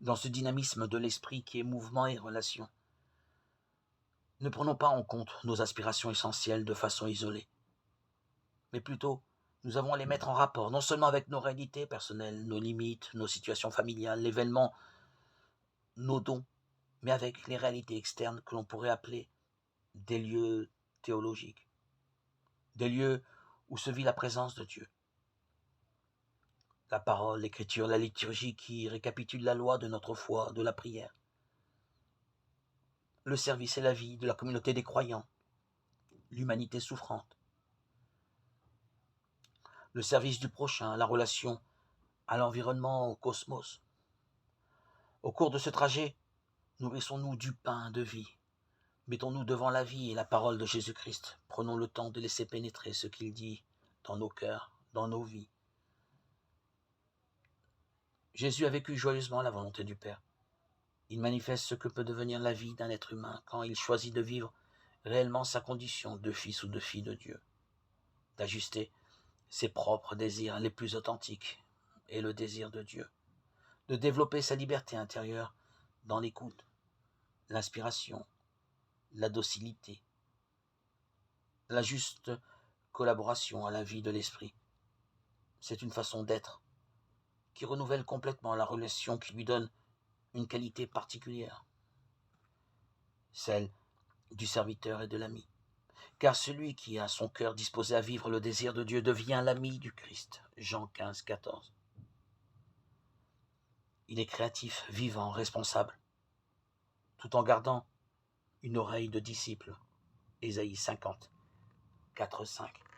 dans ce dynamisme de l'esprit qui est mouvement et relation. Ne prenons pas en compte nos aspirations essentielles de façon isolée, mais plutôt nous avons à les mettre en rapport non seulement avec nos réalités personnelles, nos limites, nos situations familiales, l'événement, nos dons, mais avec les réalités externes que l'on pourrait appeler des lieux théologiques, des lieux où se vit la présence de Dieu. La parole, l'écriture, la liturgie qui récapitule la loi de notre foi, de la prière. Le service et la vie de la communauté des croyants, l'humanité souffrante. Le service du prochain, la relation à l'environnement, au cosmos. Au cours de ce trajet, nourrissons-nous du pain de vie. Mettons-nous devant la vie et la parole de Jésus-Christ. Prenons le temps de laisser pénétrer ce qu'il dit dans nos cœurs, dans nos vies. Jésus a vécu joyeusement la volonté du Père. Il manifeste ce que peut devenir la vie d'un être humain quand il choisit de vivre réellement sa condition de fils ou de fille de Dieu, d'ajuster ses propres désirs les plus authentiques et le désir de Dieu, de développer sa liberté intérieure dans l'écoute, l'inspiration, la docilité, la juste collaboration à la vie de l'esprit. C'est une façon d'être qui renouvelle complètement la relation, qui lui donne une qualité particulière, celle du serviteur et de l'ami. Car celui qui a son cœur disposé à vivre le désir de Dieu devient l'ami du Christ. Jean 15, 14. Il est créatif, vivant, responsable, tout en gardant une oreille de disciple. Ésaïe 50, 4, 5.